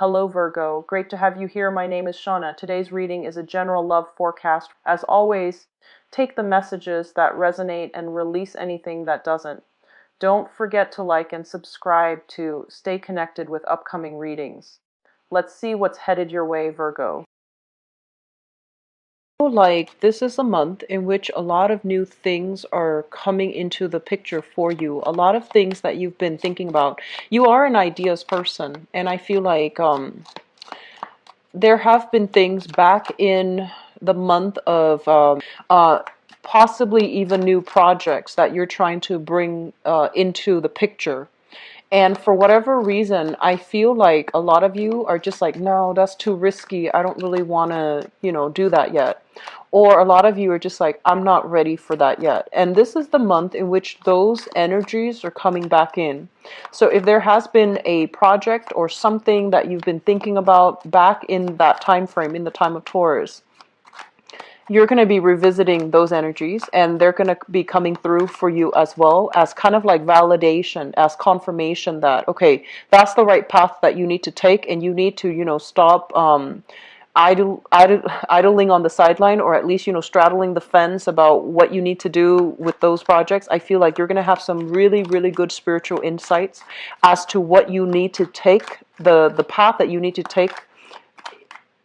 Hello Virgo, great to have you here. My name is Shauna. Today's reading is a general love forecast. As always, take the messages that resonate and release anything that doesn't. Don't forget to like and subscribe to stay connected with upcoming readings. Let's see what's headed your way, Virgo. Like this is a month in which a lot of new things are coming into the picture for you. A lot of things that you've been thinking about. You are an ideas person, and I feel like there have been things back in the month of possibly even new projects that you're trying to bring into the picture. And for whatever reason, I feel like a lot of you are just like, no, that's too risky. I don't really want to, do that yet. Or a lot of you are just like, I'm not ready for that yet. And this is the month in which those energies are coming back in. So if there has been a project or something that you've been thinking about back in that time frame, in the time of Taurus, you're going to be revisiting those energies, and they're going to be coming through for you as well as kind of like validation, as confirmation that, okay, that's the right path that you need to take, and you need to, stop idling on the sideline, or at least, straddling the fence about what you need to do with those projects. I feel like you're going to have some really, really good spiritual insights as to what you need to take, the path that you need to take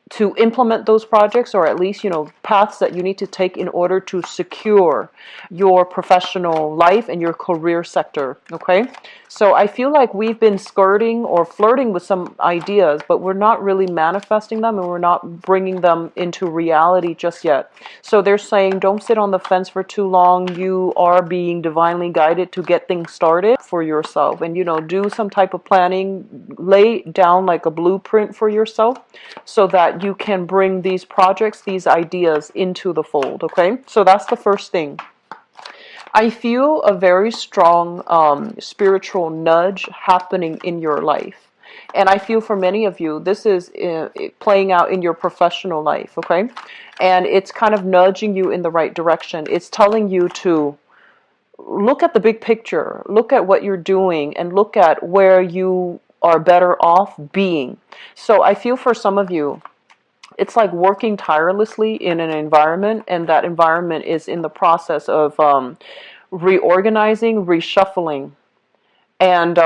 to implement those projects, or at least, paths that you need to take in order to secure your professional life and your career sector. Okay. So I feel like we've been skirting or flirting with some ideas, but we're not really manifesting them, and we're not bringing them into reality just yet. So they're saying, don't sit on the fence for too long. You are being divinely guided to get things started for yourself, and, do some type of planning, lay down like a blueprint for yourself so that you can bring these projects, these ideas into the fold. Okay. So that's the first thing. I feel a very strong spiritual nudge happening in your life. And I feel for many of you, this is playing out in your professional life, okay? And it's kind of nudging you in the right direction. It's telling you to look at the big picture, look at what you're doing, and look at where you are better off being. So I feel for some of you, it's like working tirelessly in an environment, and that environment is in the process of reorganizing, reshuffling. And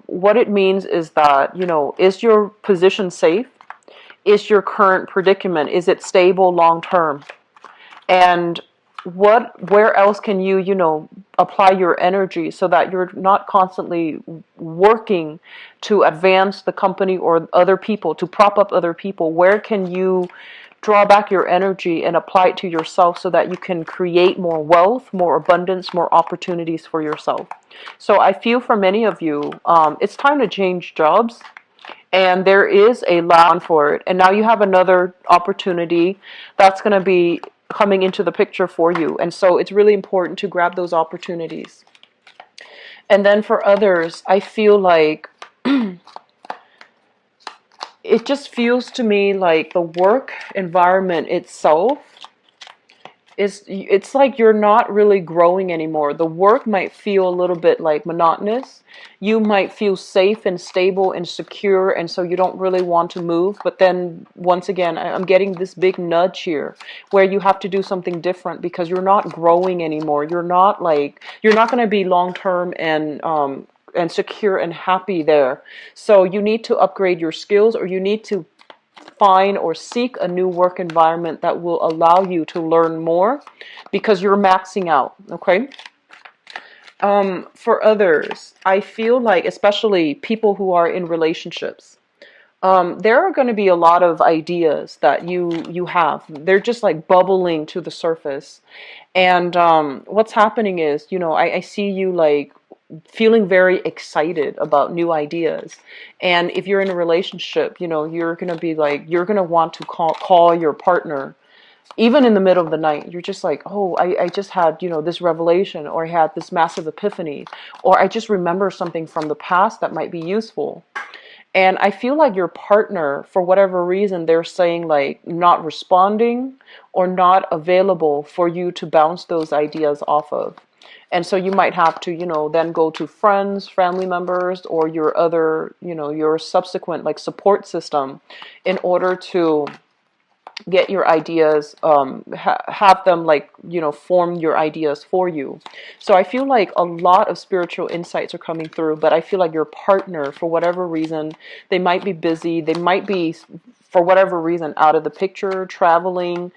what it means is that, is your position safe? Is your current predicament, is it stable long term? And where else can you, apply your energy so that you're not constantly working to advance the company or other people, to prop up other people? Where can you draw back your energy and apply it to yourself so that you can create more wealth, more abundance, more opportunities for yourself? So I feel for many of you, it's time to change jobs. And there is a lot for it. And now you have another opportunity that's going to be coming into the picture for you. And so it's really important to grab those opportunities. And then for others, I feel like it just feels to me like the work environment itself it's like you're not really growing anymore. The work might feel a little bit like monotonous. You might feel safe and stable and secure, and so you don't really want to move. But then once again, I'm getting this big nudge here where you have to do something different because you're not growing anymore. You're not going to be long term and secure and happy there. So you need to upgrade your skills, or you need to find or seek a new work environment that will allow you to learn more because you're maxing out. Okay. For others, I feel like, especially people who are in relationships, there are going to be a lot of ideas that you have. They're just like bubbling to the surface. And what's happening is, I see you like feeling very excited about new ideas. And if you're in a relationship, you're going to be like, you're going to want to call your partner even in the middle of the night. You're just like, oh, I just had, this revelation, or I had this massive epiphany, or I just remember something from the past that might be useful. And I feel like your partner, for whatever reason, they're saying like not responding or not available for you to bounce those ideas off of. And so you might have to, then go to friends, family members, or your other, your subsequent like support system in order to get your ideas, have them like, form your ideas for you. So I feel like a lot of spiritual insights are coming through, but I feel like your partner, for whatever reason, they might be busy, they might be, for whatever reason, out of the picture, traveling,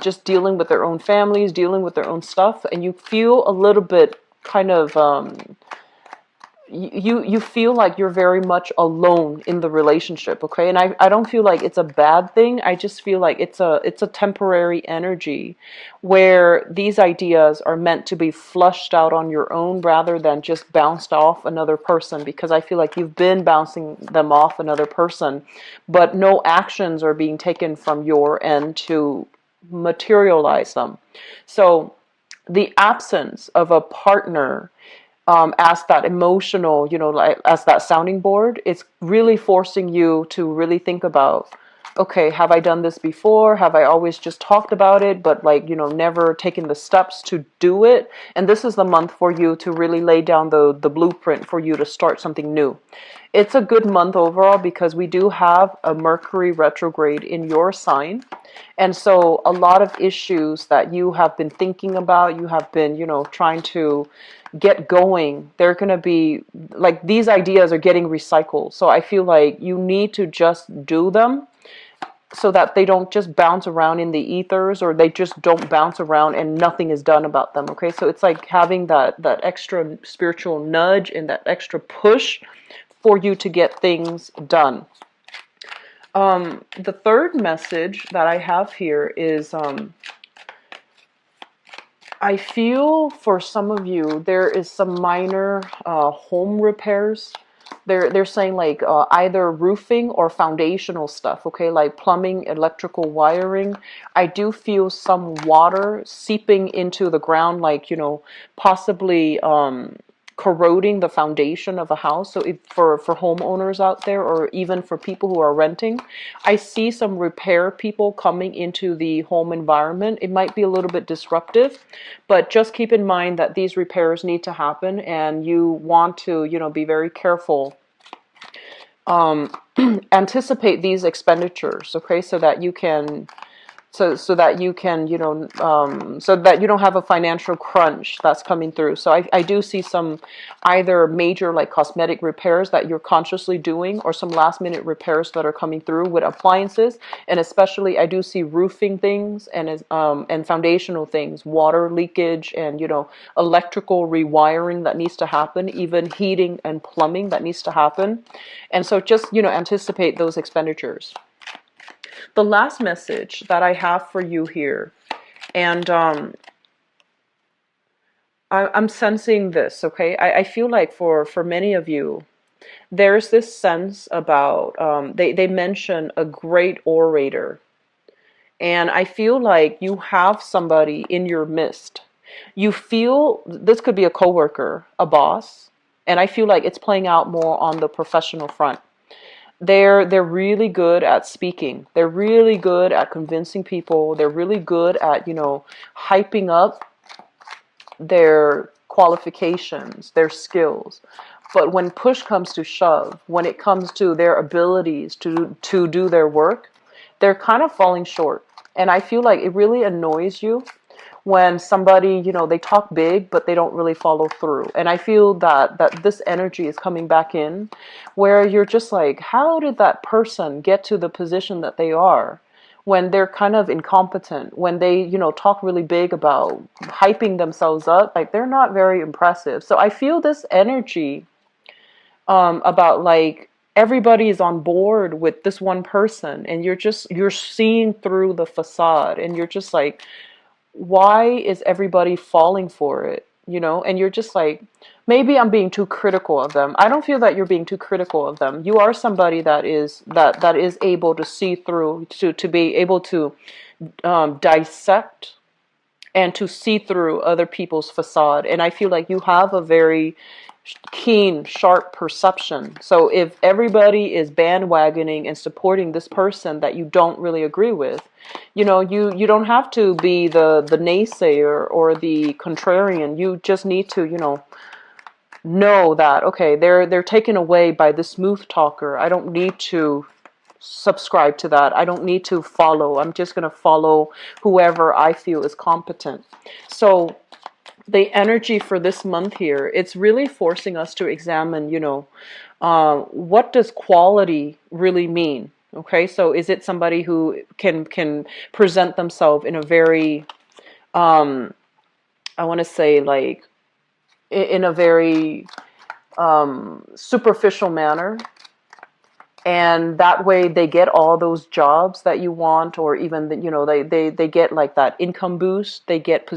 just dealing with their own families, dealing with their own stuff, and you feel a little bit kind of, you feel like you're very much alone in the relationship, okay? And I don't feel like it's a bad thing. I just feel like it's a temporary energy where these ideas are meant to be flushed out on your own rather than just bounced off another person, because I feel like you've been bouncing them off another person, but no actions are being taken from your end to materialize them. So the absence of a partner, as that emotional, like as that sounding board, it's really forcing you to really think about, okay, have I done this before? Have I always just talked about it, but like, never taken the steps to do it? And this is the month for you to really lay down the blueprint for you to start something new. It's a good month overall because we do have a Mercury retrograde in your sign. And so a lot of issues that you have been thinking about, you have been, trying to get going, they're going to be like, these ideas are getting recycled. So I feel like you need to just do them so that they don't just bounce around in the ethers, or they just don't bounce around and nothing is done about them. Okay. So it's like having that extra spiritual nudge and that extra push for you to get things done. The third message that I have here is, I feel for some of you, there is some minor home repairs. They're saying like either roofing or foundational stuff, okay, like plumbing, electrical wiring. I do feel some water seeping into the ground, like, possibly corroding the foundation of a house. So if for homeowners out there, or even for people who are renting, I see some repair people coming into the home environment. It might be a little bit disruptive, but just keep in mind that these repairs need to happen, and you want to, be very careful. Anticipate these expenditures, okay, so that you can, so that you can, so that you don't have a financial crunch that's coming through. So I do see some either major like cosmetic repairs that you're consciously doing, or some last minute repairs that are coming through with appliances. And especially I do see roofing things and foundational things, water leakage, and, electrical rewiring that needs to happen, even heating and plumbing that needs to happen. And so just, anticipate those expenditures. The last message that I have for you here, and I'm sensing this, okay? I feel like for many of you, there's this sense about, they mention a great orator. And I feel like you have somebody in your midst. You feel, this could be a coworker, a boss, and I feel like it's playing out more on the professional front. They're really good at speaking. They're really good at convincing people. They're really good at, hyping up their qualifications, their skills. But when push comes to shove, when it comes to their abilities to do their work, they're kind of falling short. And I feel like it really annoys you when somebody, they talk big, but they don't really follow through. And I feel that this energy is coming back in, where you're just like, how did that person get to the position that they are, when they're kind of incompetent, when they, talk really big about hyping themselves up, like they're not very impressive. So I feel this energy about like, everybody is on board with this one person, and you're seeing through the facade, and you're just like, why is everybody falling for it? And you're just like, maybe I'm being too critical of them. I don't feel that you're being too critical of them. You are somebody that is able to see through, to be able to dissect and to see through other people's facade. And I feel like you have a very keen, sharp perception. So if everybody is bandwagoning and supporting this person that you don't really agree with, you don't have to be the naysayer or the contrarian. You just need to, know that, okay, they're taken away by this smooth talker. I don't need to subscribe to that. I don't need to follow. I'm just going to follow whoever I feel is competent. So the energy for this month here, it's really forcing us to examine, what does quality really mean? Okay, so is it somebody who can present themselves in a very, I want to say, like, in a very superficial manner, and that way they get all those jobs that you want, or even they get like that income boost, they get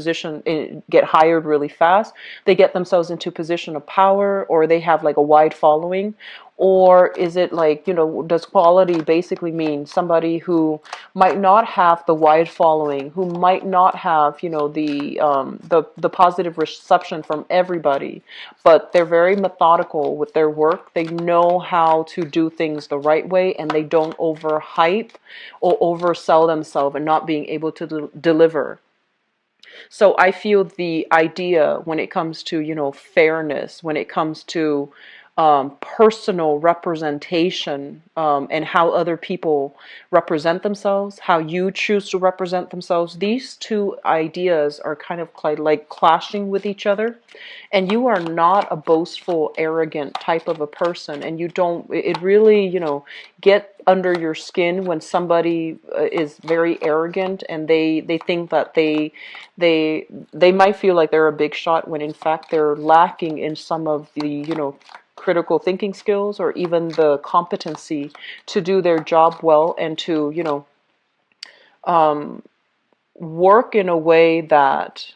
get hired really fast, they get themselves into position of power, or they have like a wide following? Or is it like, does quality basically mean somebody who might not have the wide following, who might not have, the positive reception from everybody, but they're very methodical with their work. They know how to do things the right way, and they don't overhype or oversell themselves and not being able to deliver. So I feel the idea when it comes to, fairness, when it comes to personal representation, and how other people represent themselves, how you choose to represent themselves, these two ideas are kind of like clashing with each other. And you are not a boastful, arrogant type of a person, and you don't, it really, get under your skin when somebody is very arrogant, and they think that they might feel like they're a big shot, when in fact they're lacking in some of the, critical thinking skills, or even the competency to do their job well, and to, work in a way that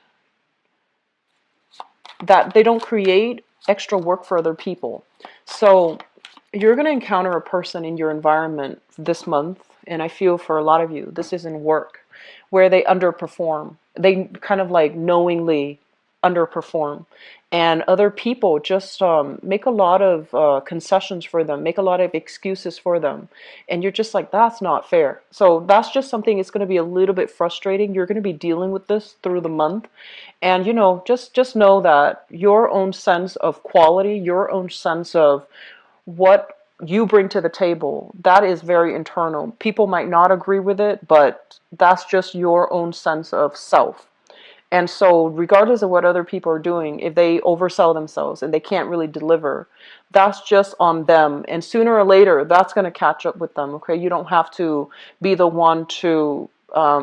they don't create extra work for other people. So you're going to encounter a person in your environment this month, and I feel for a lot of you, this is in work, where they underperform. They kind of like knowingly underperform. And other people just make a lot of concessions for them, make a lot of excuses for them. And you're just like, that's not fair. So that's just something, it's going to be a little bit frustrating. You're going to be dealing with this through the month. And, just know that your own sense of quality, your own sense of what you bring to the table, that is very internal. People might not agree with it, but that's just your own sense of self. And so regardless of what other people are doing, if they oversell themselves and they can't really deliver, that's just on them. And sooner or later, that's going to catch up with them. Okay, you don't have to be the one to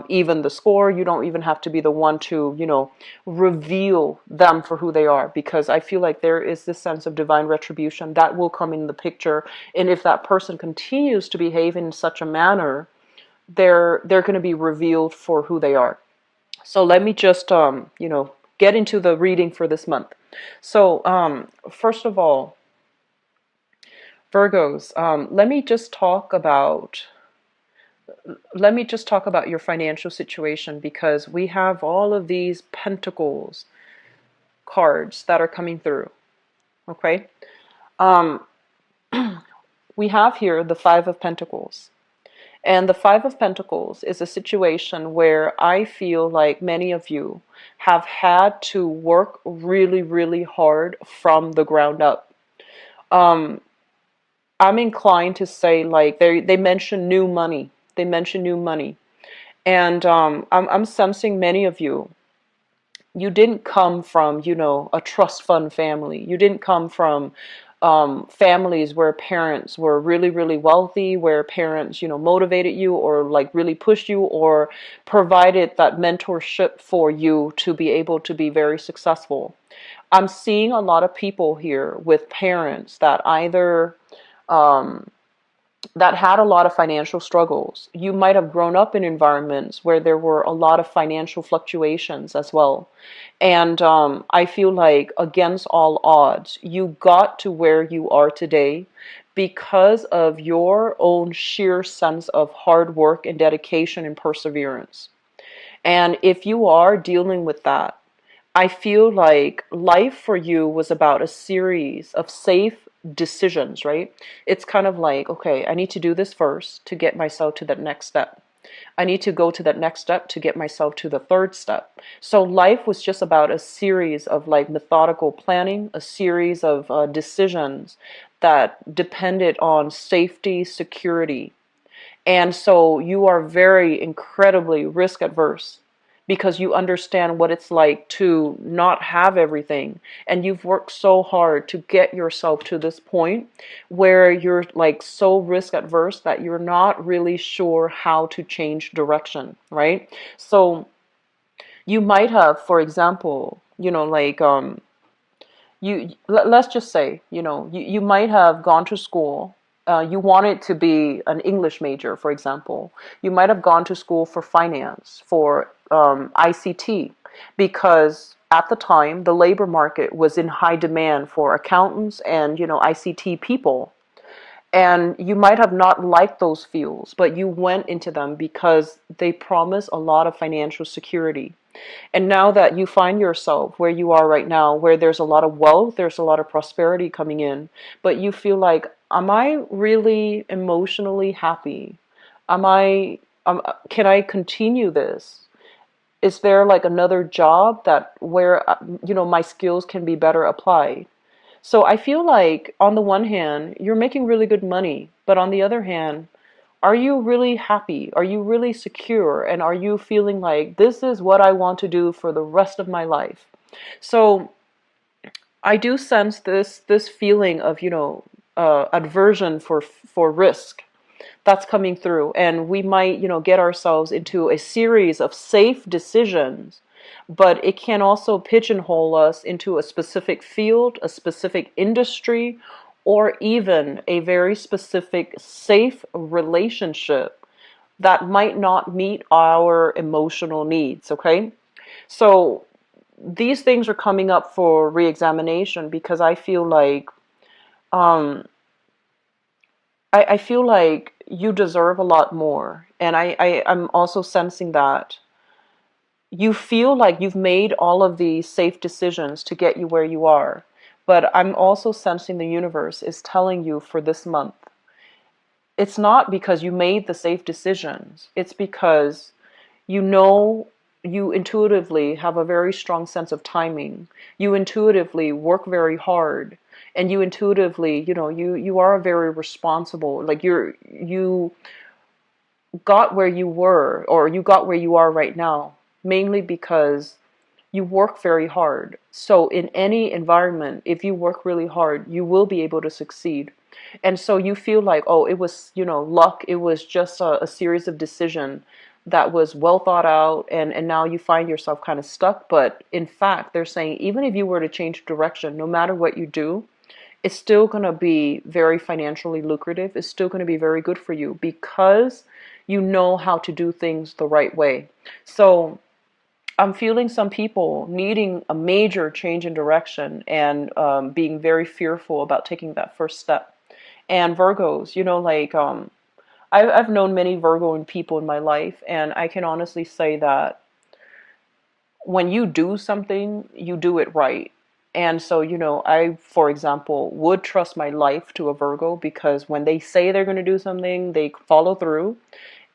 even the score. You don't even have to be the one to, reveal them for who they are, because I feel like there is this sense of divine retribution that will come in the picture. And if that person continues to behave in such a manner, they're going to be revealed for who they are. So let me just, get into the reading for this month. So first of all, Virgos, let me just talk about your financial situation, because we have all of these pentacles cards that are coming through. Okay. We have here the Five of Pentacles. And the Five of Pentacles is a situation where I feel like many of you have had to work really, really hard from the ground up. I'm inclined to say, like, they mention new money. They mention new money. And I'm sensing many of you didn't come from, a trust fund family. You didn't come from families where parents were really, really wealthy, where parents, motivated you, or like really pushed you, or provided that mentorship for you to be able to be very successful. I'm seeing a lot of people here with parents that either that had a lot of financial struggles. You might have grown up in environments where there were a lot of financial fluctuations as well. And I feel like against all odds, you got to where you are today because of your own sheer sense of hard work and dedication and perseverance. And if you are dealing with that, I feel like life for you was about a series of safe decisions, right? It's kind of like, okay, I need to do this first to get myself to that next step. I need to go to that next step to get myself to the third step. So life was just about a series of like methodical planning, a series of decisions that depended on safety, security. And so you are very incredibly risk adverse because you understand what it's like to not have everything. And you've worked so hard to get yourself to this point where you're like so risk adverse that you're not really sure how to change direction, right? So you might have, for example, let's just say, you might have gone to school. You wanted to be an English major, for example. You might have gone to school for finance, for ICT, because at the time the labor market was in high demand for accountants and ICT people. And you might have not liked those fields, but you went into them because they promise a lot of financial security. And now that you find yourself where you are right now, where there's a lot of wealth, there's a lot of prosperity coming in, but you feel like, am I really emotionally happy? Am I, can I continue this? Is there like another job that where, my skills can be better applied? So I feel like on the one hand, you're making really good money, but on the other hand, are you really happy? Are you really secure? And are you feeling like this is what I want to do for the rest of my life? So I do sense this feeling of aversion for risk that's coming through, and we might get ourselves into a series of safe decisions, but it can also pigeonhole us into a specific field, a specific industry, or even a very specific safe relationship that might not meet our emotional needs. Okay, so these things are coming up for re-examination because I feel like um, I feel like you deserve a lot more. And I'm also sensing that you feel like you've made all of these safe decisions to get you where you are. But I'm also sensing the universe is telling you for this month, it's not because you made the safe decisions. It's because you know you intuitively have a very strong sense of timing. You intuitively work very hard, and you intuitively, you are very responsible. Like you got where you were, or you got where you are right now, mainly because you work very hard. So in any environment, if you work really hard, you will be able to succeed. And so you feel like, oh, it was, luck. It was just a series of decision that was well thought out. And now you find yourself kind of stuck. But in fact, they're saying, even if you were to change direction, no matter what you do, it's still going to be very financially lucrative. It's still going to be very good for you because you know how to do things the right way. So I'm feeling some people needing a major change in direction and being very fearful about taking that first step. And Virgos, I've known many Virgo people in my life, and I can honestly say that when you do something, you do it right. And so, I, for example, would trust my life to a Virgo because when they say they're going to do something, they follow through.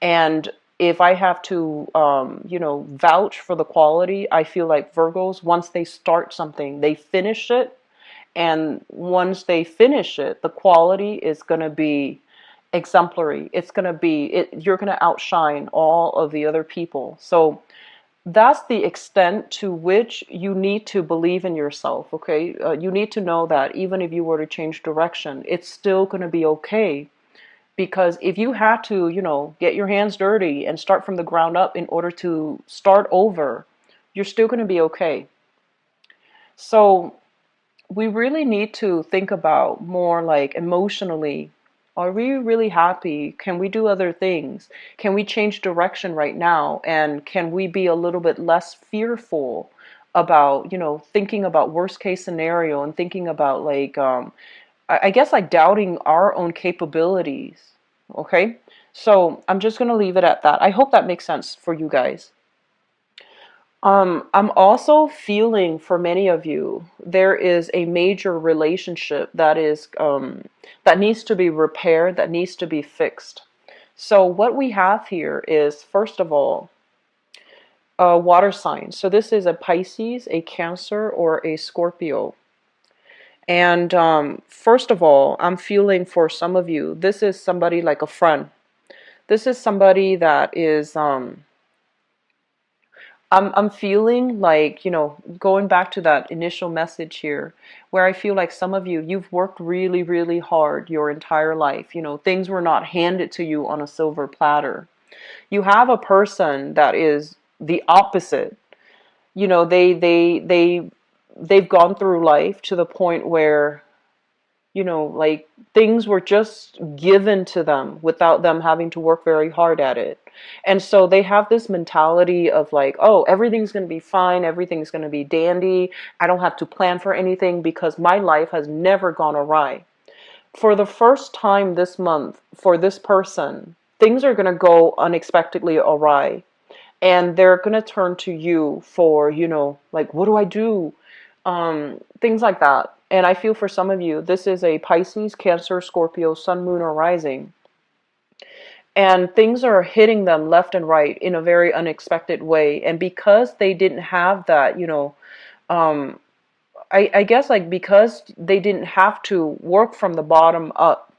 And if I have to, vouch for the quality, I feel like Virgos, once they start something, they finish it. And once they finish it, the quality is going to be exemplary. It's going to be, you're going to outshine all of the other people. So that's the extent to which you need to believe in yourself, okay? You need to know that even if you were to change direction, it's still going to be okay. Because if you had to, get your hands dirty and start from the ground up in order to start over, you're still going to be okay. So we really need to think about more like emotionally. Are we really happy? Can we do other things? Can we change direction right now? And can we be a little bit less fearful about, thinking about worst case scenario and thinking about like, I guess like doubting our own capabilities. Okay. So I'm just going to leave it at that. I hope that makes sense for you guys. I'm also feeling for many of you, there is a major relationship that is that needs to be repaired, that needs to be fixed. So what we have here is, first of all, water signs. So this is a Pisces, a Cancer, or a Scorpio. And first of all, I'm feeling for some of you, this is somebody like a friend. This is somebody that is I'm feeling like, going back to that initial message here, where I feel like some of you, you've worked really, really hard your entire life. Things were not handed to you on a silver platter. You have a person that is the opposite. They've gone through life to the point where, like things were just given to them without them having to work very hard at it. And so they have this mentality of like, oh, everything's going to be fine, everything's going to be dandy. I don't have to plan for anything because my life has never gone awry. For the first time this month, for this person, things are going to go unexpectedly awry. And they're going to turn to you for, like, what do I do? Things like that. And I feel for some of you, this is a Pisces, Cancer, Scorpio, Sun, Moon, or Rising. And things are hitting them left and right in a very unexpected way. And because they didn't have that, um, I guess like because they didn't have to work from the bottom up,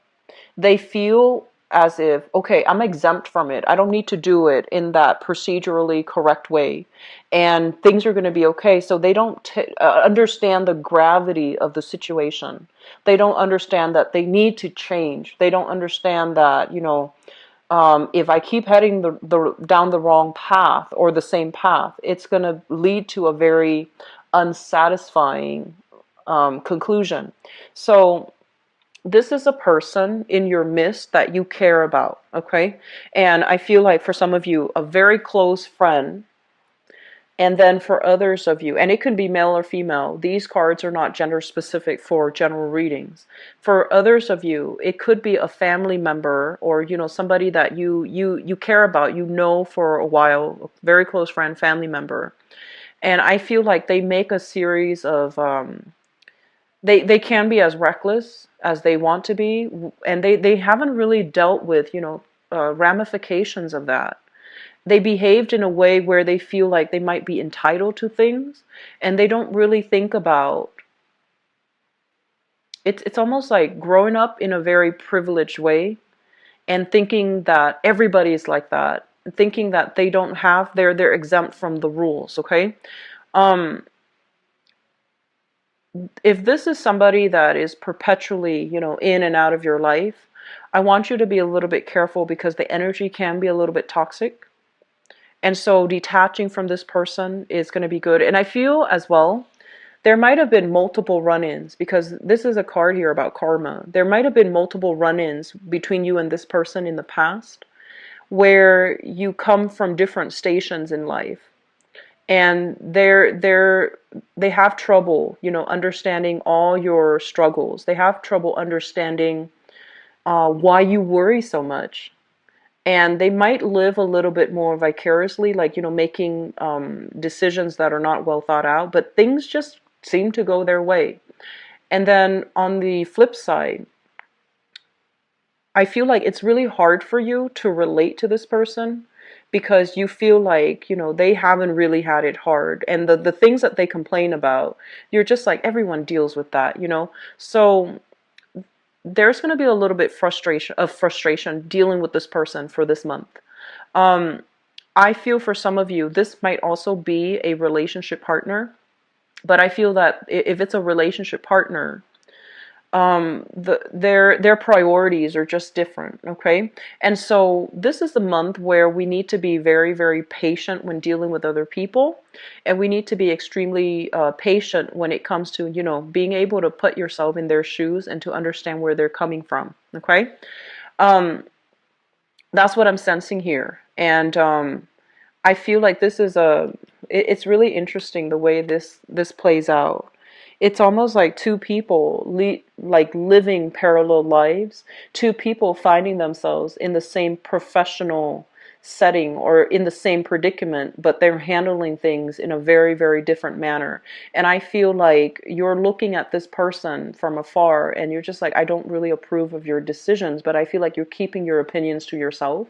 they feel as if, okay, I'm exempt from it. I don't need to do it in that procedurally correct way. And things are going to be okay. So they don't understand the gravity of the situation. They don't understand that they need to change. They don't understand that, if I keep heading down the wrong path or the same path, it's going to lead to a very unsatisfying conclusion. So this is a person in your midst that you care about, okay? And I feel like for some of you, a very close friend, and then for others of you, and it can be male or female, these cards are not gender specific for general readings. For others of you, it could be a family member or, somebody that you care about, for a while, a very close friend, family member. And I feel like they make a series of they can be as reckless as they want to be, and they haven't really dealt with ramifications of that. They behaved in a way where they feel like they might be entitled to things, and they don't really think about it's almost like growing up in a very privileged way and thinking that everybody is like that, thinking that they don't have they're exempt from the rules, okay? um if this is somebody that is perpetually, in and out of your life, I want you to be a little bit careful because the energy can be a little bit toxic. And so detaching from this person is going to be good. And I feel as well, there might have been multiple run-ins because this is a card here about karma. There might have been multiple run-ins between you and this person in the past where you come from different stations in life. And they have trouble, understanding all your struggles. They have trouble understanding why you worry so much. And they might live a little bit more vicariously, like, making decisions that are not well thought out, but things just seem to go their way. And then on the flip side, I feel like it's really hard for you to relate to this person because you feel like, they haven't really had it hard. And the things that they complain about, you're just like, everyone deals with that. So there's going to be a little bit frustration dealing with this person for this month. I feel for some of you, this might also be a relationship partner, but I feel that if it's a relationship partner, their priorities are just different, okay? And so this is the month where we need to be very, very patient when dealing with other people, and we need to be extremely patient when it comes to, being able to put yourself in their shoes and to understand where they're coming from, okay? That's what I'm sensing here. And I feel like this is it's really interesting the way this plays out. It's almost like two people like living parallel lives, two people finding themselves in the same professional setting or in the same predicament, but they're handling things in a very, very different manner. And I feel like you're looking at this person from afar and you're just like, I don't really approve of your decisions, but I feel like you're keeping your opinions to yourself.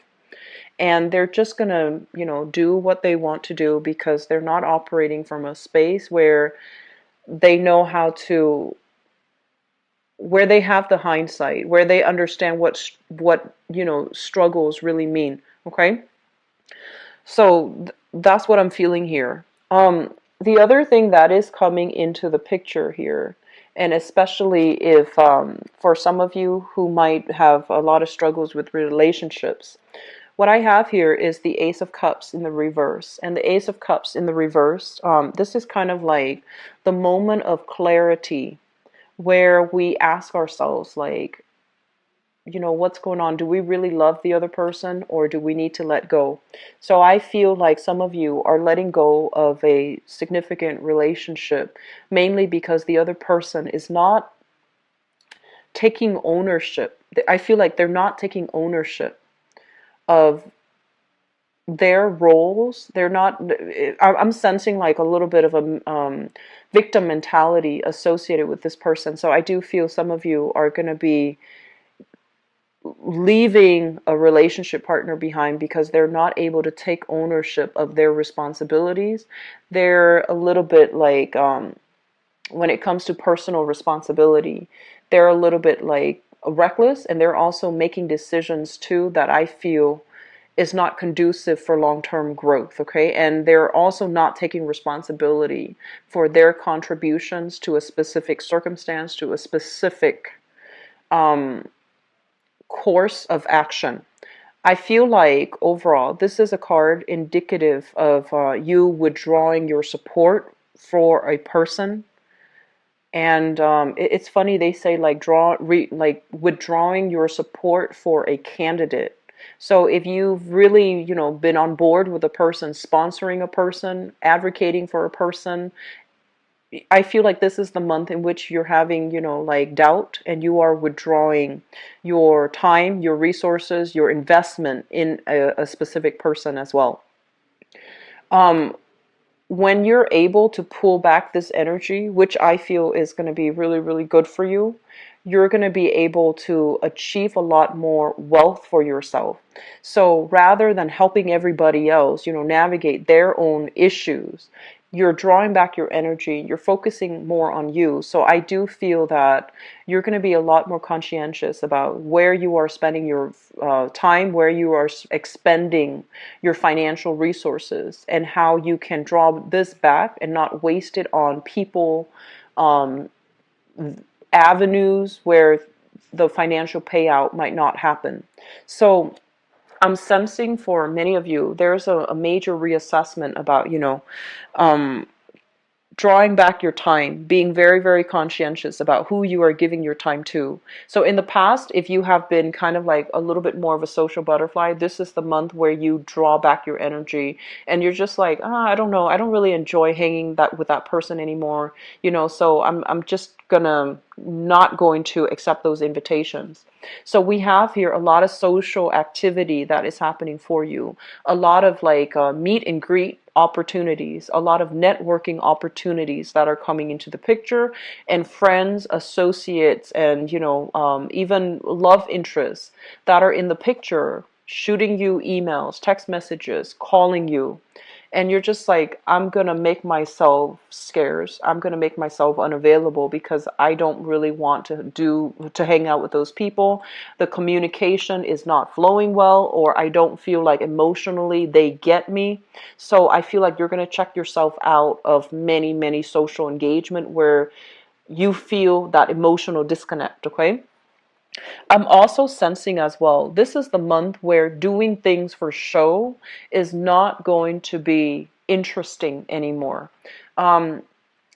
And they're just going to, do what they want to do because they're not operating from a space where they know how to, where they have the hindsight, where they understand what struggles really mean. Okay, so that's what I'm feeling here. The other thing that is coming into the picture here, and especially if for some of you who might have a lot of struggles with relationships, what I have here is the Ace of Cups in the reverse. And the Ace of Cups in the reverse, this is kind of like the moment of clarity where we ask ourselves, like, what's going on? Do we really love the other person, or do we need to let go? So I feel like some of you are letting go of a significant relationship, mainly because the other person is not taking ownership. I feel like they're not taking ownership of their roles. They're not, I'm sensing like a little bit of a victim mentality associated with this person. So I do feel some of you are going to be leaving a relationship partner behind because they're not able to take ownership of their responsibilities. They're a little bit like, when it comes to personal responsibility, they're a little bit like reckless, and they're also making decisions too that I feel is not conducive for long-term growth, okay? And they're also not taking responsibility for their contributions to a specific circumstance, to a specific course of action. I feel like overall, this is a card indicative of you withdrawing your support for a person. And it's funny, they say like like withdrawing your support for a candidate. So if you've really, been on board with a person, sponsoring a person, advocating for a person, I feel like this is the month in which you're having, like doubt, and you are withdrawing your time, your resources, your investment in a specific person as well. When you're able to pull back this energy, which I feel is going to be really, really good for you, you're going to be able to achieve a lot more wealth for yourself. So rather than helping everybody else, navigate their own issues, you're drawing back your energy, you're focusing more on you. So I do feel that you're going to be a lot more conscientious about where you are spending your time, where you are expending your financial resources, and how you can draw this back and not waste it on people, avenues where the financial payout might not happen. So I'm sensing for many of you, there's a major reassessment about, drawing back your time, being very, very conscientious about who you are giving your time to. So in the past, if you have been kind of like a little bit more of a social butterfly, this is the month where you draw back your energy and you're just like, I don't know, I don't really enjoy hanging with that person anymore, so I'm just gonna not going to accept those invitations. So we have here a lot of social activity that is happening for you, a lot of like meet and greet opportunities, a lot of networking opportunities that are coming into the picture, and friends, associates, and even love interests that are in the picture, shooting you emails, text messages, calling you. And you're just like, I'm gonna make myself scarce, I'm gonna make myself unavailable because I don't really want to hang out with those people. The communication is not flowing well, or I don't feel like emotionally they get me. So I feel like you're gonna check yourself out of many, many social engagement where you feel that emotional disconnect. Okay, I'm also sensing as well, this is the month where doing things for show is not going to be interesting anymore.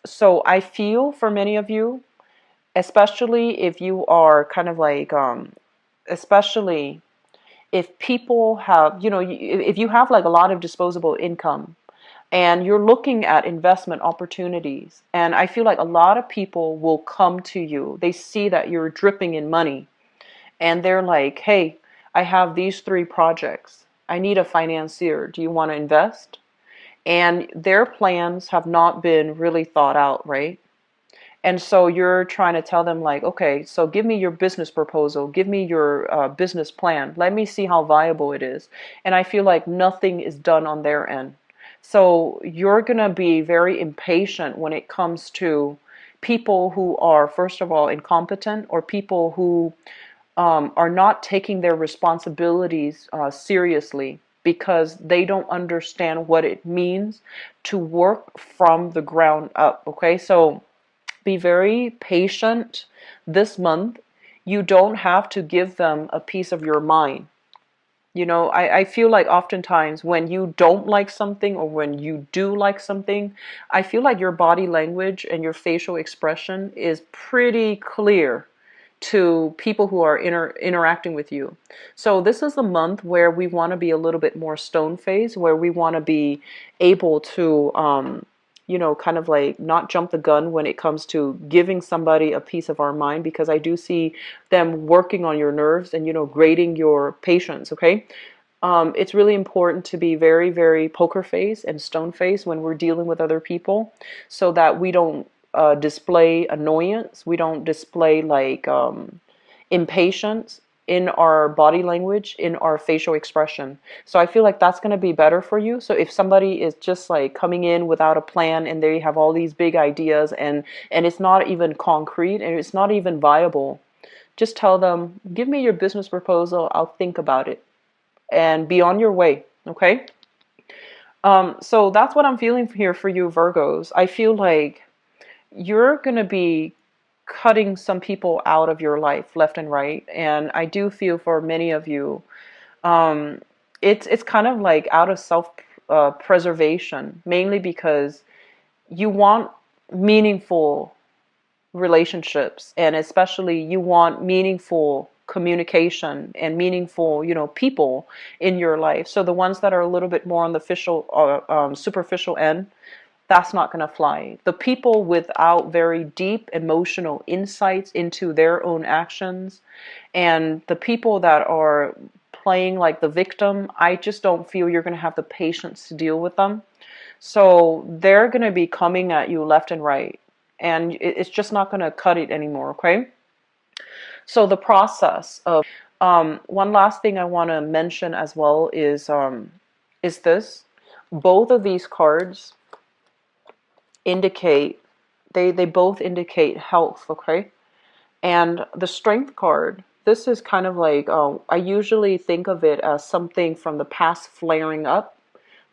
So I feel for many of you, especially if you are kind of like, especially if people have, if you have like a lot of disposable income and you're looking at investment opportunities, and I feel like a lot of people will come to you. They see that you're dripping in money and they're like, hey, I have these 3 projects. I need a financier. Do you want to invest? And their plans have not been really thought out, right? And so you're trying to tell them, like, okay, so give me your business proposal, give me your business plan, let me see how viable it is. And I feel like nothing is done on their end. So you're going to be very impatient when it comes to people who are, first of all, incompetent, or people who are not taking their responsibilities seriously, because they don't understand what it means to work from the ground up. Okay, so be very patient this month. You don't have to give them a piece of your mind. I feel like oftentimes when you don't like something, or when you do like something, I feel like your body language and your facial expression is pretty clear to people who are interacting with you. So this is a month where we want to be a little bit more stone faced, where we want to be able to kind of like not jump the gun when it comes to giving somebody a piece of our mind, because I do see them working on your nerves and grading your patience. Okay. It's really important to be very, very poker face and stone face when we're dealing with other people, so that we don't display annoyance, we don't display like impatience in our body language, in our facial expression. So I feel like that's going to be better for you. So if somebody is just like coming in without a plan, and they have all these big ideas, and it's not even concrete, and it's not even viable, just tell them, give me your business proposal, I'll think about it, and be on your way. Okay. So that's what I'm feeling here for you, Virgos. I feel like you're going to be cutting some people out of your life left and right. And I do feel for many of you, um, it's kind of like out of self preservation, mainly because you want meaningful relationships, and especially you want meaningful communication and meaningful people in your life. So the ones that are a little bit more on the superficial end, that's not going to fly. The people without very deep emotional insights into their own actions, and the people that are playing like the victim, I just don't feel you're going to have the patience to deal with them. So they're going to be coming at you left and right, and it's just not going to cut it anymore. Okay. So the process of one last thing I want to mention as well is this: both of these cards indicate, they both indicate health. Okay. And the strength card, this is kind of like, I usually think of it as something from the past flaring up,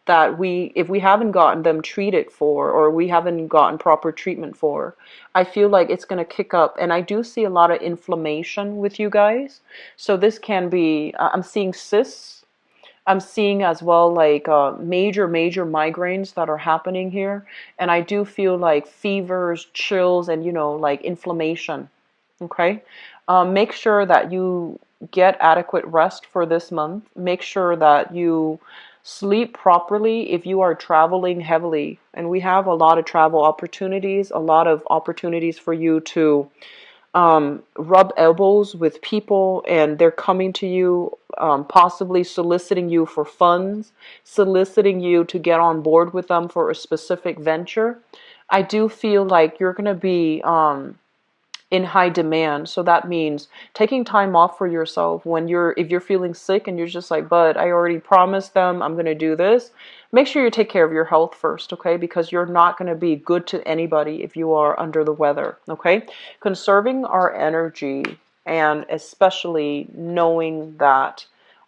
that if we haven't gotten them treated for, or we haven't gotten proper treatment for, I feel like it's going to kick up. And I do see a lot of inflammation with you guys. So this can be, I'm seeing cysts. I'm seeing as well like major migraines that are happening here. And I do feel like fevers, chills, and like inflammation. Okay. Make sure that you get adequate rest for this month. Make sure that you sleep properly if you are traveling heavily. And we have a lot of travel opportunities, a lot of opportunities for you to rub elbows with people, and they're coming to you, possibly soliciting you for funds, soliciting you to get on board with them for a specific venture. I do feel like you're going to be in high demand. So that means taking time off for yourself when if you're feeling sick and you're just like, but I already promised them I'm going to do this. Make sure you take care of your health first, okay? Because you're not going to be good to anybody if you are under the weather, okay? Conserving our energy, and especially knowing that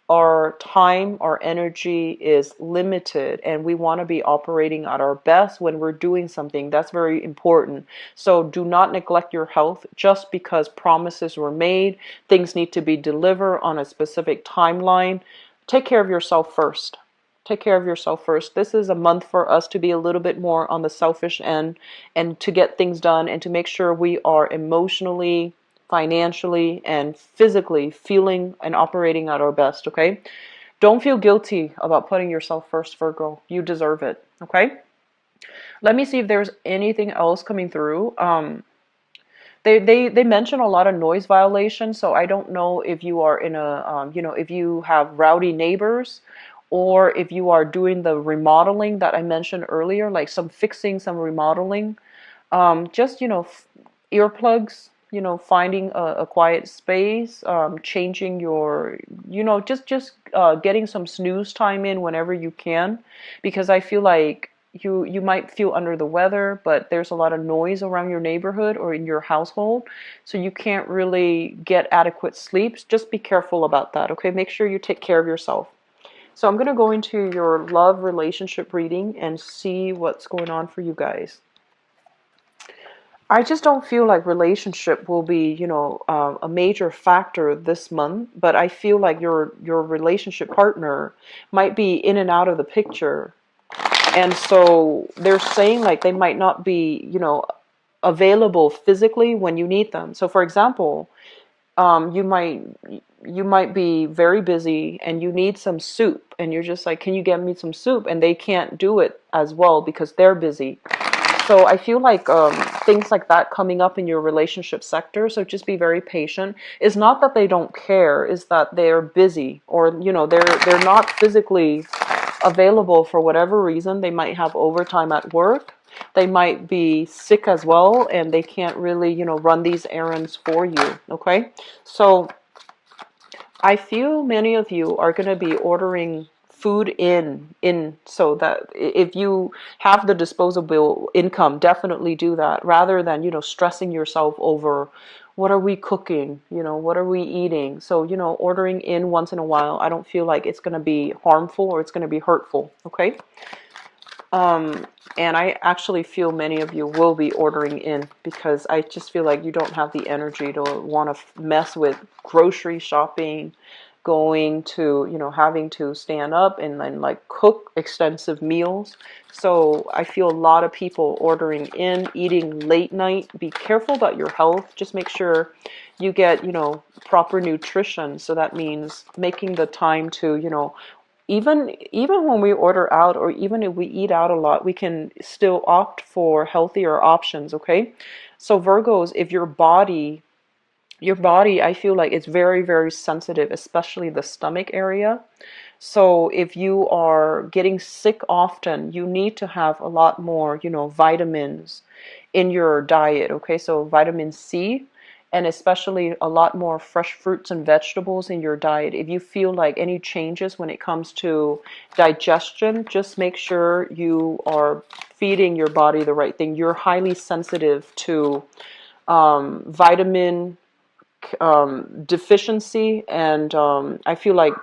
our time, our energy is limited, and we want to be operating at our best when we're doing something. That's very important. So do not neglect your health just because promises were made. Things need to be delivered on a specific timeline. Take care of yourself first. Take care of yourself first. This is a month for us to be a little bit more on the selfish end, and to get things done, and to make sure we are emotionally, financially, and physically feeling and operating at our best, okay? Don't feel guilty about putting yourself first, Virgo. You deserve it, okay? Let me see if there's anything else coming through. They mention a lot of noise violations, so I don't know if you are in a, if you have rowdy neighbors, or if you are doing the remodeling that I mentioned earlier, like some fixing, some remodeling, just, earplugs, finding a quiet space, changing your, getting some snooze time in whenever you can, because I feel like you might feel under the weather, but there's a lot of noise around your neighborhood or in your household, so you can't really get adequate sleep. Just be careful about that, okay? Make sure you take care of yourself. So I'm going to go into your love relationship reading and see what's going on for you guys. I just don't feel like relationship will be, a major factor this month, but I feel like your relationship partner might be in and out of the picture. And so they're saying like they might not be, available physically when you need them. So for example, you might be very busy and you need some soup and you're just like, can you get me some soup? And they can't do it as well because they're busy. So I feel like things like that coming up in your relationship sector. So just be very patient. It's not that they don't care, it's that they're busy, or they're not physically available for whatever reason. They might have overtime at work. They might be sick as well, and they can't really, run these errands for you. Okay, so I feel many of you are going to be ordering food in so that if you have the disposable income, definitely do that rather than, stressing yourself over what are we cooking, what are we eating. So, ordering in once in a while, I don't feel like it's going to be harmful or it's going to be hurtful. Okay. And I actually feel many of you will be ordering in because I just feel like you don't have the energy to want to mess with grocery shopping, going to, having to stand up and then like cook extensive meals. So I feel a lot of people ordering in, eating late night. Be careful about your health. Just make sure you get, proper nutrition. So that means making the time to, even when we order out, or even if we eat out a lot, we can still opt for healthier options. Okay, so Virgos, if your body, I feel like it's very, very sensitive, especially the stomach area. So if you are getting sick often, you need to have a lot more, vitamins in your diet. Okay, so vitamin C, and especially a lot more fresh fruits and vegetables in your diet. If you feel like any changes when it comes to digestion, just make sure you are feeding your body the right thing. You're highly sensitive to vitamin deficiency, and I feel like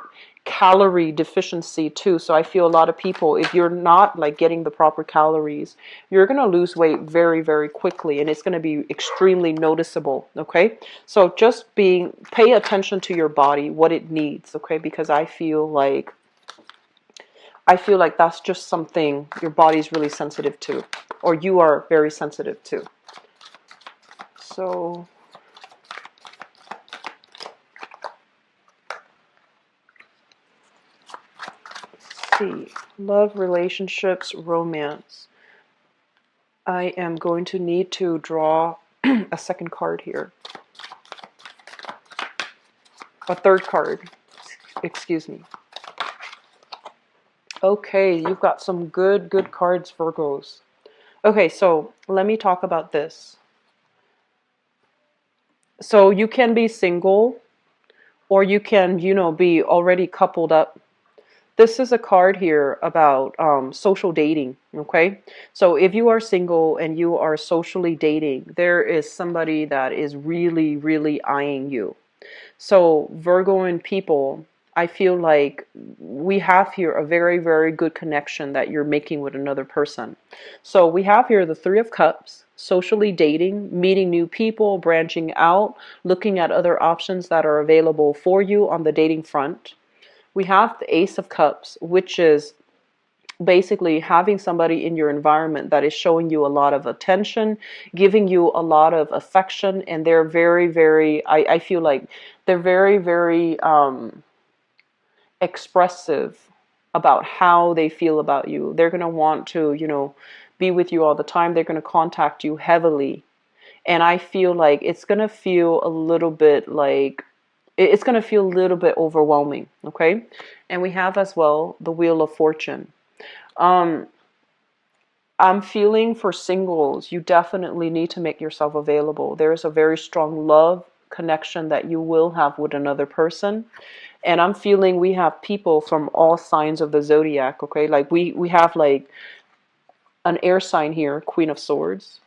calorie deficiency too. So I feel a lot of people, if you're not like getting the proper calories, you're going to lose weight very, very quickly, and it's going to be extremely noticeable. Okay, so just pay attention to your body, what it needs. Okay, because I feel like that's just something your body's really sensitive to, or you are very sensitive to. So see, love, relationships, romance. I am going to need to draw a second card here. A third card. Excuse me. Okay, you've got some good cards, Virgos. Okay, so let me talk about this. So you can be single, or you can, be already coupled up. This is a card here about social dating, okay? So if you are single and you are socially dating, there is somebody that is really, really eyeing you. So Virgoan people, I feel like we have here a very, very good connection that you're making with another person. So we have here the Three of Cups, socially dating, meeting new people, branching out, looking at other options that are available for you on the dating front. We have the Ace of Cups, which is basically having somebody in your environment that is showing you a lot of attention, giving you a lot of affection, and they're very, very, I feel like they're very, very expressive about how they feel about you. They're going to want to, be with you all the time. They're going to contact you heavily. And I feel like it's going to feel a little bit like It's going to feel a little bit overwhelming, okay? And we have as well the Wheel of Fortune. Um, I'm feeling for singles, you definitely need to make yourself available. There is a very strong love connection that you will have with another person. And I'm feeling we have people from all signs of the zodiac, okay? Like we have like an air sign here, Queen of Swords.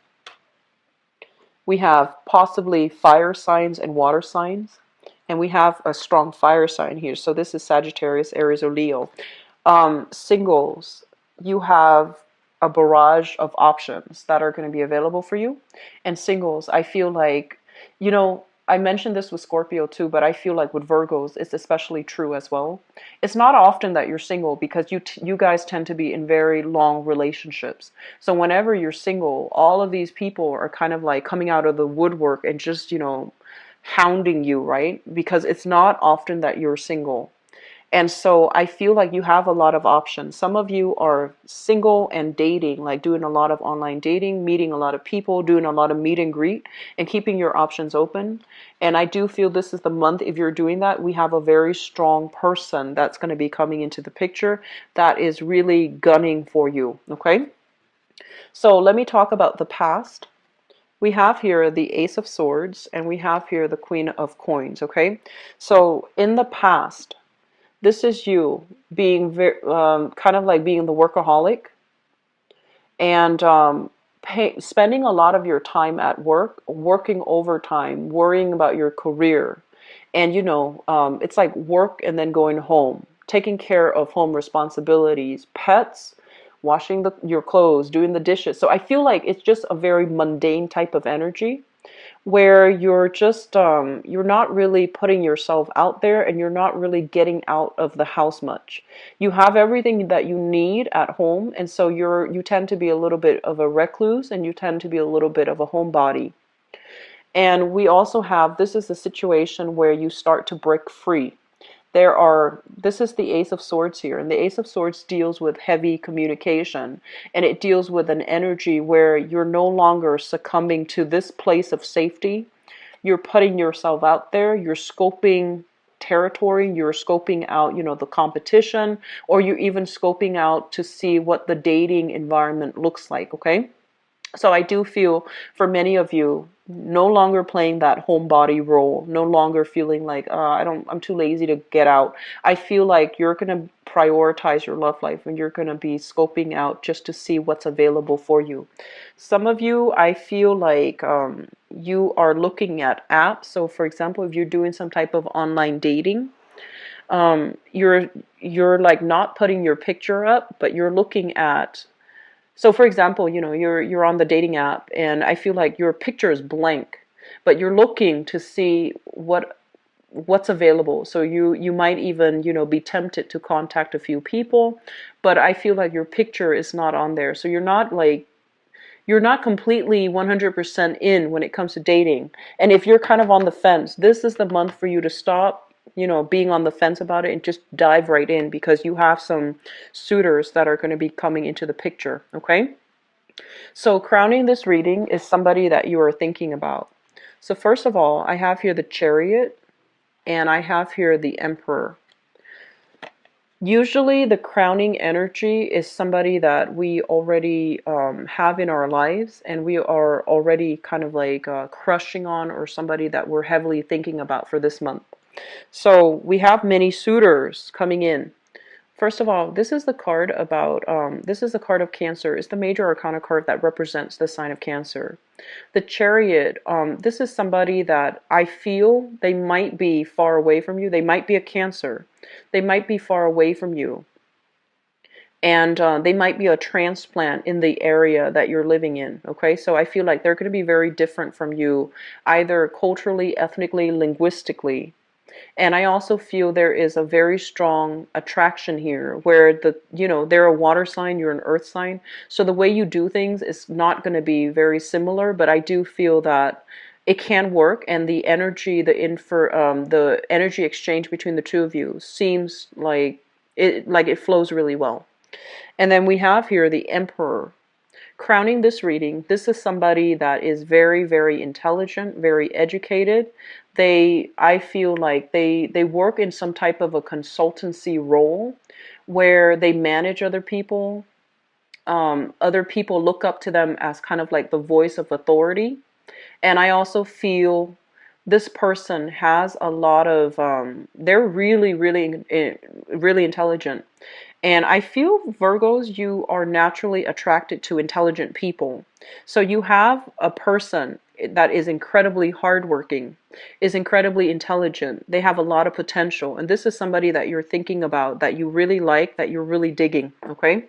We have possibly fire signs and water signs. And we have a strong fire sign here. So this is Sagittarius, Aries, or Leo. Singles, you have a barrage of options that are going to be available for you. And singles, I feel like, I mentioned this with Scorpio too, but I feel like with Virgos, it's especially true as well. It's not often that you're single because you guys tend to be in very long relationships. So whenever you're single, all of these people are kind of like coming out of the woodwork and just, hounding you, right? Because it's not often that you're single. And so I feel like you have a lot of options. Some of you are single and dating, like doing a lot of online dating, meeting a lot of people, doing a lot of meet and greet, and keeping your options open. And I do feel this is the month, if you're doing that, we have a very strong person that's going to be coming into the picture that is really gunning for you, okay? So let me talk about the past. We have here the Ace of Swords, and we have here the Queen of Coins, okay? So in the past, this is you being very, kind of like being the workaholic and spending a lot of your time at work, working overtime, worrying about your career. And, it's like work and then going home, taking care of home responsibilities, pets, washing your clothes, doing the dishes. So I feel like it's just a very mundane type of energy where you're just you're not really putting yourself out there and you're not really getting out of the house much. You have everything that you need at home, and so you tend to be a little bit of a recluse and you tend to be a little bit of a homebody. And we also have, this is the situation where you start to break free. This is the Ace of Swords here, and the Ace of Swords deals with heavy communication, and it deals with an energy where you're no longer succumbing to this place of safety. You're putting yourself out there, you're scoping territory, you're scoping out, the competition, or you're even scoping out to see what the dating environment looks like, okay? So I do feel for many of you, no longer playing that homebody role, no longer feeling like I'm too lazy to get out. I feel like you're going to prioritize your love life and you're going to be scoping out just to see what's available for you. Some of you, I feel like you are looking at apps. So for example, if you're doing some type of online dating, you're like not putting your picture up, but you're looking at, so for example, you're on the dating app and I feel like your picture is blank, but you're looking to see what's available. So you might even, be tempted to contact a few people, but I feel like your picture is not on there. So you're not completely 100% in when it comes to dating. And if you're kind of on the fence, this is the month for you to stop being on the fence about it and just dive right in, because you have some suitors that are going to be coming into the picture, okay? So crowning this reading is somebody that you are thinking about. So first of all, I have here the Chariot, and I have here the Emperor. Usually the crowning energy is somebody that we already have in our lives and we are already kind of like crushing on, or somebody that we're heavily thinking about for this month. So we have many suitors coming in. First of all, this is the card about, this is the card of Cancer. It's the major arcana card that represents the sign of Cancer. The Chariot, this is somebody that I feel they might be far away from you. They might be a Cancer. They might be far away from you. And they might be a transplant in the area that you're living in, okay? So I feel like they're going to be very different from you, either culturally, ethnically, linguistically. And I also feel there is a very strong attraction here where they're a water sign, you're an earth sign. So the way you do things is not going to be very similar, but I do feel that it can work, and the energy, the energy exchange between the two of you seems like it flows really well. And then we have here the Emperor. Crowning this reading, this is somebody that is very, very intelligent, very educated. I feel like they work in some type of a consultancy role where they manage other people. Other people look up to them as kind of like the voice of authority. And I also feel this person has a lot of, they're really, really, really intelligent. And I feel, Virgos, you are naturally attracted to intelligent people. So you have a person that is incredibly hardworking, is incredibly intelligent. They have a lot of potential. And this is somebody that you're thinking about, that you really like, that you're really digging, okay?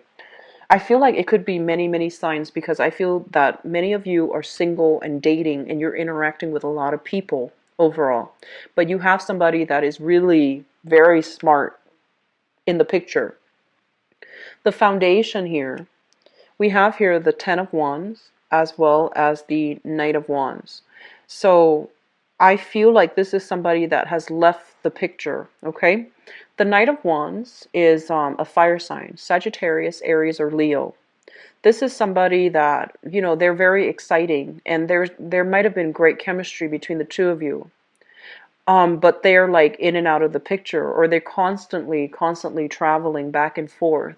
I feel like it could be many, many signs, because I feel that many of you are single and dating and you're interacting with a lot of people overall. But you have somebody that is really very smart in the picture. The foundation here, we have here the Ten of Wands as well as the Knight of Wands. So I feel like this is somebody that has left the picture, okay? The Knight of Wands is a fire sign, Sagittarius, Aries, or Leo. This is somebody that, you know, they're very exciting, and there might have been great chemistry between the two of you. But they're like in and out of the picture, or they're constantly traveling back and forth.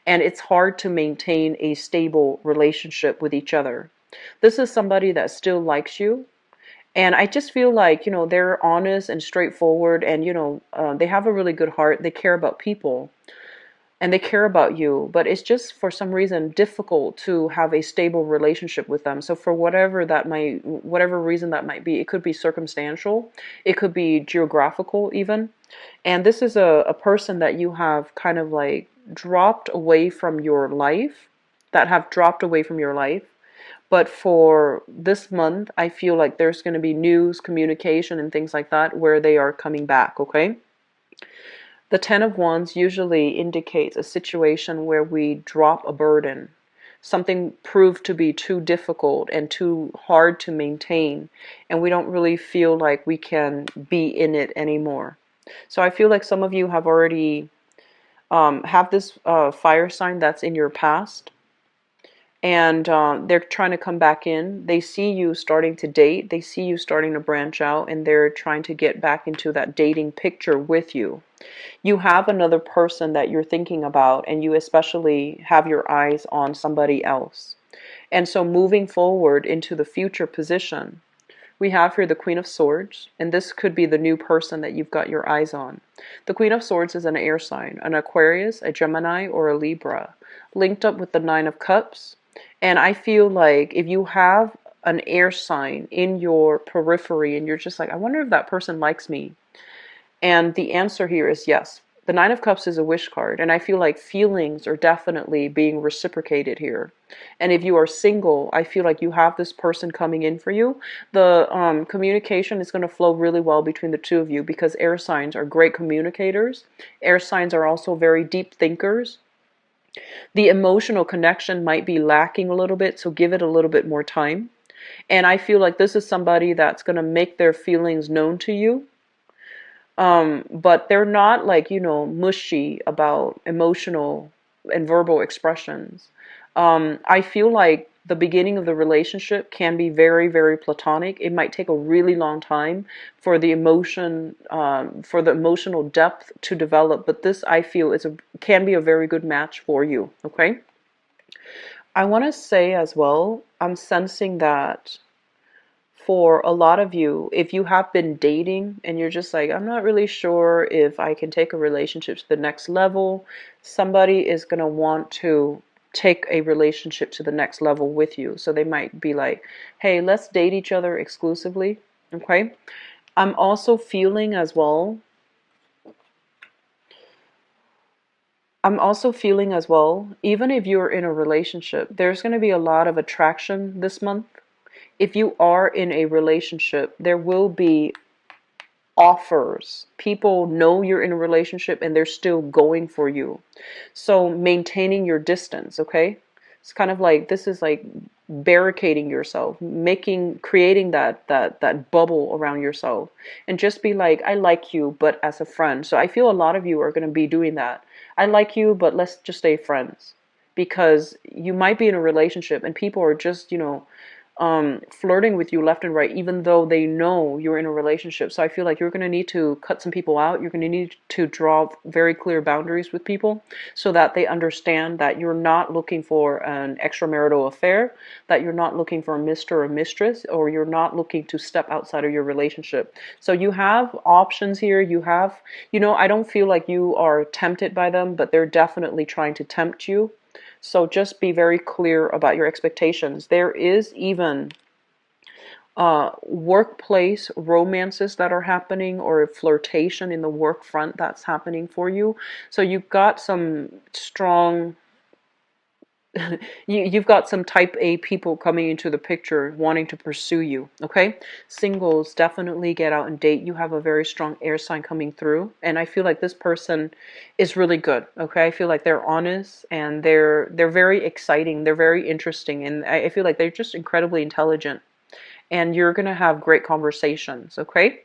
And it's hard to maintain a stable relationship with each other. This is somebody that still likes you. And I just feel like, you know, they're honest and straightforward, and, you know, they have a really good heart. They care about people and they care about you, but it's just for some reason difficult to have a stable relationship with them. So for whatever reason that might be, it could be circumstantial, it could be geographical even. And this is a person that you have kind of like dropped away from your life, that have dropped away from your life. But for this month, I feel like there's going to be news, communication, and things like that where they are coming back, okay? The Ten of Wands usually indicates a situation where we drop a burden. Something proved to be too difficult and too hard to maintain, and we don't really feel like we can be in it anymore. So I feel like some of you have already have this fire sign that's in your past, and they're trying to come back in. They see you starting to date, they see you starting to branch out, and they're trying to get back into that dating picture with you. You have another person that you're thinking about, and you especially have your eyes on somebody else. And so moving forward into the future position, we have here the Queen of Swords, and this could be the new person that you've got your eyes on. The Queen of Swords is an air sign, an Aquarius, a Gemini, or a Libra, linked up with the Nine of Cups. And I feel like if you have an air sign in your periphery and you're just like, I wonder if that person likes me. And the answer here is yes. The Nine of Cups is a wish card, and I feel like feelings are definitely being reciprocated here. And if you are single, I feel like you have this person coming in for you. The communication is going to flow really well between the two of you, because air signs are great communicators. Air signs are also very deep thinkers. The emotional connection might be lacking a little bit, so give it a little bit more time. And I feel like this is somebody that's going to make their feelings known to you. But they're not like, you know, mushy about emotional and verbal expressions. I feel like the beginning of the relationship can be very, very platonic. It might take a really long time for the emotional depth to develop. But this, I feel, can be a very good match for you. Okay. I want to say as well, I'm sensing that for a lot of you, if you have been dating and you're just like, I'm not really sure if I can take a relationship to the next level, somebody is going to want to take a relationship to the next level with you. So they might be like, hey, let's date each other exclusively. Okay. I'm also feeling as well. Even if you're in a relationship, there's going to be a lot of attraction this month. If you are in a relationship, there will be offers. People know you're in a relationship and they're still going for you. So maintaining your distance, okay? It's kind of like, this is like barricading yourself, creating that bubble around yourself, and just be like, I like you, but as a friend. So I feel a lot of you are going to be doing that. I like you, but let's just stay friends. because you might be in a relationship and people are just, flirting with you left and right, even though they know you're in a relationship. So I feel like you're going to need to cut some people out. You're going to need to draw very clear boundaries with people so that they understand that you're not looking for an extramarital affair, that you're not looking for a Mr. or mistress, or you're not looking to step outside of your relationship. So you have options here. You have, I don't feel like you are tempted by them, but they're definitely trying to tempt you. So just be very clear about your expectations. There is even workplace romances that are happening, or flirtation in the work front that's happening for you. So you've got some strong you've got some type A people coming into the picture wanting to pursue you, okay? Singles, definitely get out and date. You have a very strong air sign coming through, and I feel like this person is really good, okay? I feel like they're honest, and they're very exciting, they're very interesting, and I feel like they're just incredibly intelligent, and you're gonna have great conversations, okay?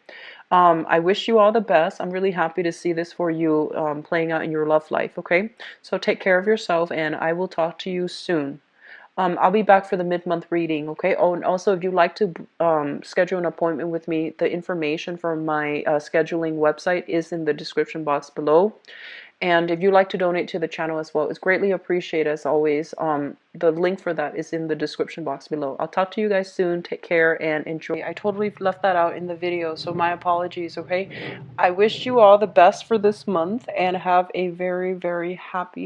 I wish you all the best. I'm really happy to see this for you playing out in your love life, okay? So take care of yourself, and I will talk to you soon. I'll be back for the mid-month reading, okay? Oh, and also, if you'd like to schedule an appointment with me, the information for my scheduling website is in the description box below. And if you'd like to donate to the channel as well, it's greatly appreciated as always. The link for that is in the description box below. I'll talk to you guys soon. Take care and enjoy. I totally left that out in the video, so my apologies, okay? I wish you all the best for this month and have a very, very happy